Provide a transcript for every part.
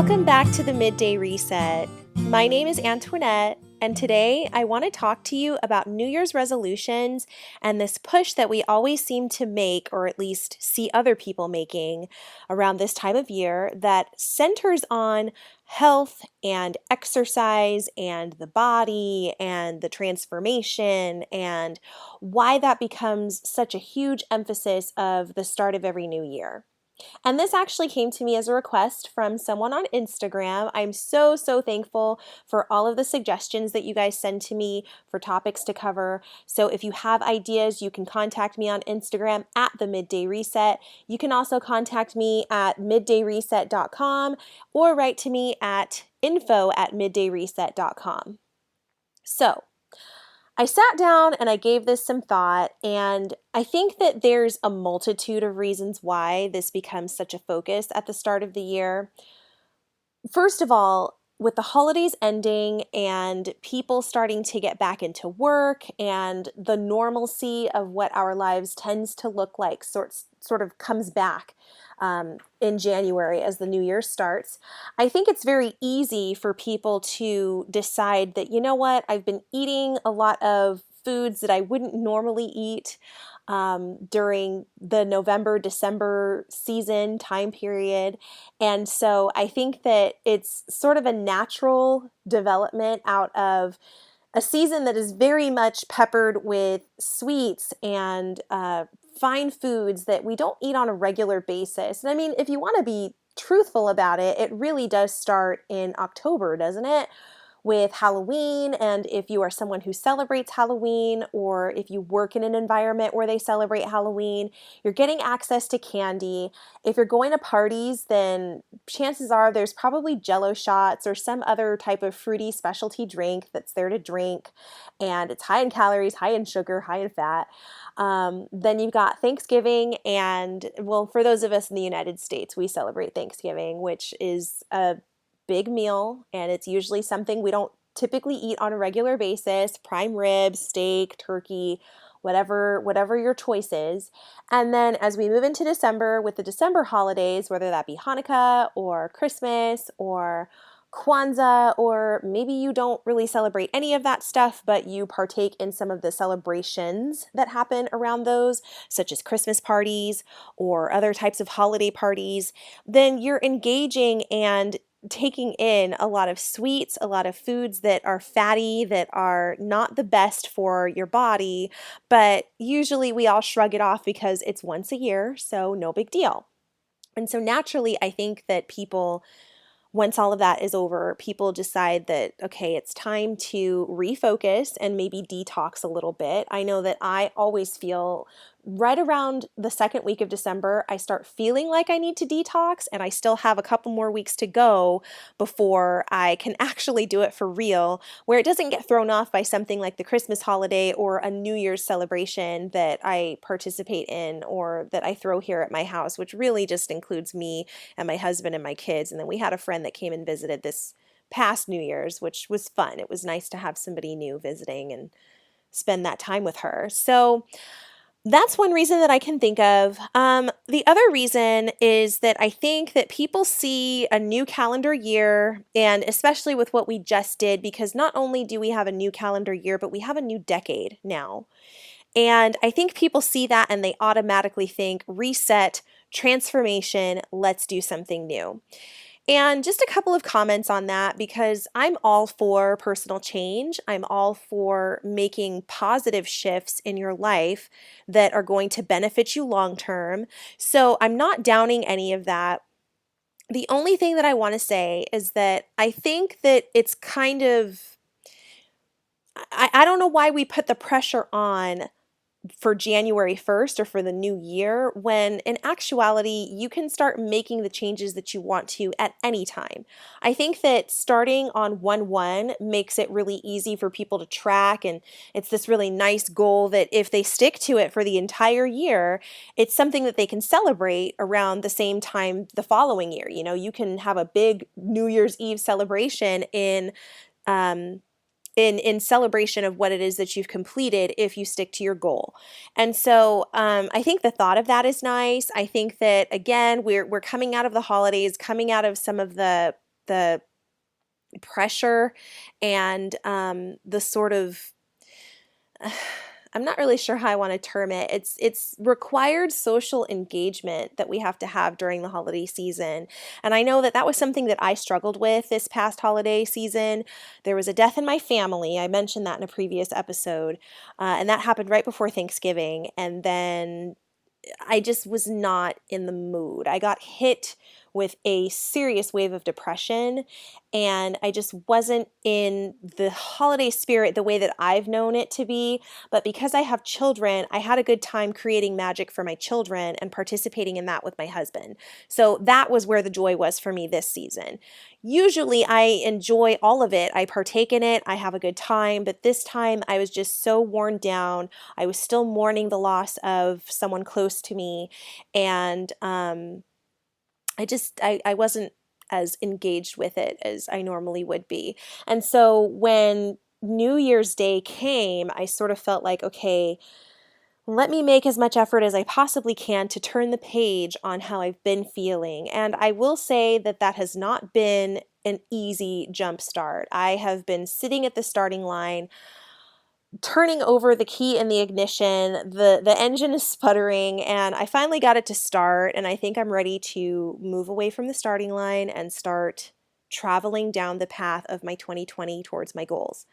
Welcome back to the Midday Reset. My name is Antoinette, and today I want to talk to you about New Year's resolutions and this push that we always seem to make, or at least see other people making around this time of year, that centers on health and exercise and the body and the transformation and why that becomes such a huge emphasis of the start of every new year. And this actually came to me as a request from someone on Instagram. I'm so thankful for all of the suggestions that you guys send to me for topics to cover. So if you have ideas, you can contact me on Instagram at the Midday Reset. You can also contact me at middayreset.com or write to me at info@middayreset.com. So, I sat down and I gave this some thought, and I think that there's a multitude of reasons why this becomes such a focus at the start of the year. First of all, with the holidays ending and people starting to get back into work and the normalcy of what our lives tends to look like sort of comes back in January as the new year starts, I think it's very easy for people to decide that, you know what, I've been eating a lot of foods that I wouldn't normally eat during the November, December season time period. And so I think that it's sort of a natural development out of a season that is very much peppered with sweets and fine foods that we don't eat on a regular basis. And I mean, if you want to be truthful about it, it really does start in October, doesn't it? With Halloween, and if you are someone who celebrates Halloween, or if you work in an environment where they celebrate Halloween, you're getting access to candy. If you're going to parties, then chances are there's probably Jello shots or some other type of fruity specialty drink that's there to drink, and it's high in calories, high in sugar, high in fat. Then you've got Thanksgiving, and well, for those of us in the United States, we celebrate Thanksgiving, which is a big meal, and it's usually something we don't typically eat on a regular basis: prime rib, steak, turkey, whatever your choice is. And then as we move into December with the December holidays, whether that be Hanukkah or Christmas or Kwanzaa, or maybe you don't really celebrate any of that stuff, but you partake in some of the celebrations that happen around those, such as Christmas parties or other types of holiday parties, then you're engaging and taking in a lot of sweets, a lot of foods that are fatty, that are not the best for your body, but usually we all shrug it off because it's once a year, so no big deal. And so naturally, I think that people, once all of that is over, people decide that, okay, it's time to refocus and maybe detox a little bit. I know that I always feel right around the second week of December, I start feeling like I need to detox, and I still have a couple more weeks to go before I can actually do it for real, where it doesn't get thrown off by something like the Christmas holiday or a New Year's celebration that I participate in or that I throw here at my house, which really just includes me and my husband and my kids. And then we had a friend that came and visited this past New Year's, which was fun. It was nice to have somebody new visiting and spend that time with her. So that's one reason that I can think of. The other reason is that I think that people see a new calendar year, and especially with what we just did, because not only do we have a new calendar year, but we have a new decade now. And I think people see that and they automatically think reset, transformation, let's do something new. And just a couple of comments on that, because I'm all for personal change. I'm all for making positive shifts in your life that are going to benefit you long term. So I'm not downing any of that. The only thing that I want to say is that I think that it's kind of, I don't know why we put the pressure on for January 1st or for the new year, when in actuality, you can start making the changes that you want to at any time. I think that starting on 1/1 makes it really easy for people to track, and it's this really nice goal that if they stick to it for the entire year, it's something that they can celebrate around the same time the following year. You know, you can have a big New Year's Eve celebration um, in celebration of what it is that you've completed if you stick to your goal. And so I think the thought of that is nice. I think that, again, we're coming out of the holidays, coming out of some of the the pressure and the sort of I'm not really sure how I want to term it. It's required social engagement that we have to have during the holiday season. And I know that that was something that I struggled with this past holiday season. There was a death in my family. I mentioned that in a previous episode. And that happened right before Thanksgiving. And then I just was not in the mood. I got hit with a serious wave of depression, and I just wasn't in the holiday spirit the way that I've known it to be. But because I have children, I had a good time creating magic for my children and participating in that with my husband. So that was where the joy was for me this season. Usually I enjoy all of it. I partake in it. I have a good time. But this time I was just so worn down. I was still mourning the loss of someone close to me. And I wasn't as engaged with it as I normally would be. And so when New Year's Day came, I sort of felt like, okay, let me make as much effort as I possibly can to turn the page on how I've been feeling. And I will say that that has not been an easy jump start. I have been sitting at the starting line, turning over the key in the ignition. The engine is sputtering, and I finally got it to start, and I think I'm ready to move away from the starting line and start traveling down the path of my 2020 towards my goals.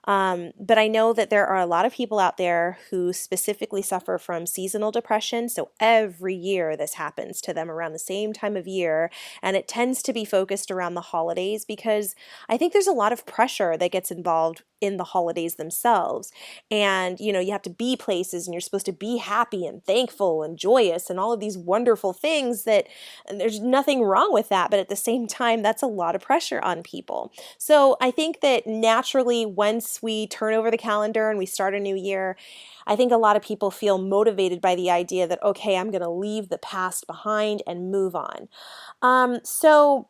But I know that there are a lot of people out there who specifically suffer from seasonal depression. So every year this happens to them around the same time of year. And it tends to be focused around the holidays because I think there's a lot of pressure that gets involved in the holidays themselves. And, you have to be places and you're supposed to be happy and thankful and joyous and all of these wonderful things that and there's nothing wrong with that. But at the same time, that's a lot of pressure on people. So I think that naturally, once we turn over the calendar and we start a new year, I think a lot of people feel motivated by the idea that, okay, I'm going to leave the past behind and move on. So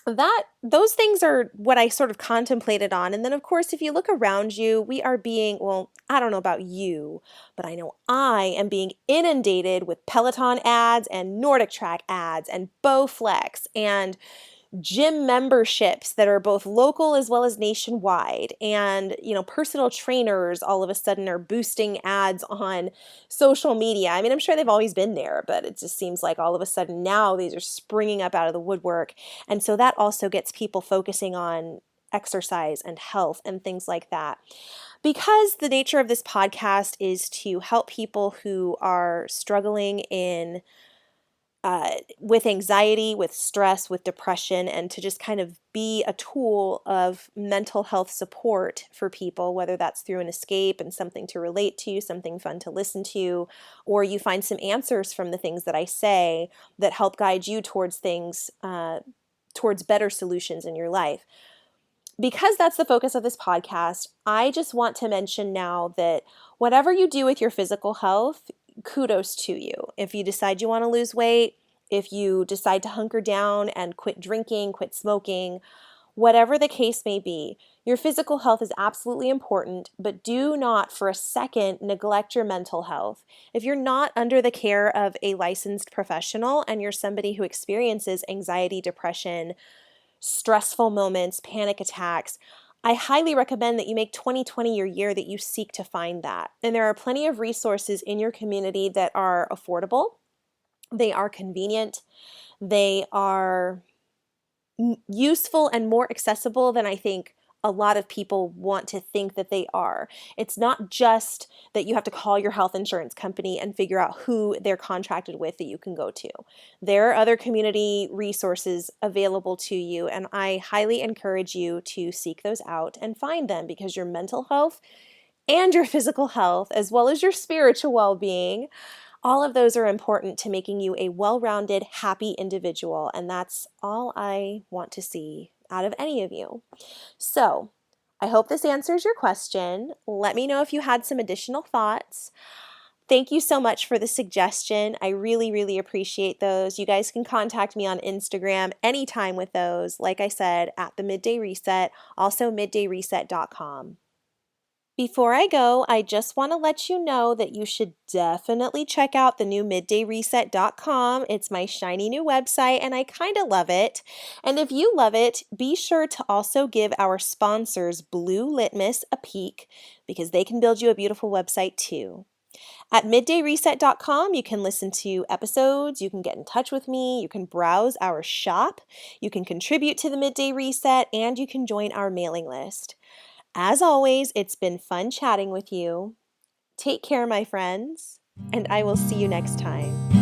those things are what I sort of contemplated on. And then, of course, if you look around you, we are being, well, I don't know about you, but I know I am being inundated with Peloton ads and Nordic Track ads and Bowflex and gym memberships that are both local as well as nationwide. And, personal trainers all of a sudden are boosting ads on social media. I mean, I'm sure they've always been there, but it just seems like all of a sudden now these are springing up out of the woodwork. And so that also gets people focusing on exercise and health and things like that. Because the nature of this podcast is to help people who are struggling with anxiety, with stress, with depression, and to just kind of be a tool of mental health support for people, whether that's through an escape and something to relate to, something fun to listen to, or you find some answers from the things that I say that help guide you towards things, towards better solutions in your life. Because that's the focus of this podcast, I just want to mention now that whatever you do with your physical health, kudos to you. If you decide you want to lose weight, if you decide to hunker down and quit drinking, quit smoking, whatever the case may be, your physical health is absolutely important, but do not for a second neglect your mental health. If you're not under the care of a licensed professional and you're somebody who experiences anxiety, depression, stressful moments, panic attacks, I highly recommend that you make 2020 your year that you seek to find that. And there are plenty of resources in your community that are affordable. They are convenient. They are useful and more accessible than I think a lot of people want to think that they are. It's not just that you have to call your health insurance company and figure out who they're contracted with that you can go to. There are other community resources available to you, and I highly encourage you to seek those out and find them because your mental health and your physical health, as well as your spiritual well-being, all of those are important to making you a well-rounded, happy individual, and that's all I want to see out of any of you. So, I hope this answers your question. Let me know if you had some additional thoughts. Thank you so much for the suggestion. I really, really appreciate those. You guys can contact me on Instagram anytime with those. Like I said, at the Midday Reset, also middayreset.com. Before I go, I just want to let you know that you should definitely check out the new middayreset.com. It's my shiny new website and I kind of love it. And if you love it, be sure to also give our sponsors Blue Litmus a peek because they can build you a beautiful website too. At middayreset.com, you can listen to episodes, you can get in touch with me, you can browse our shop, you can contribute to the Midday Reset, and you can join our mailing list. As always, it's been fun chatting with you. Take care, my friends, and I will see you next time.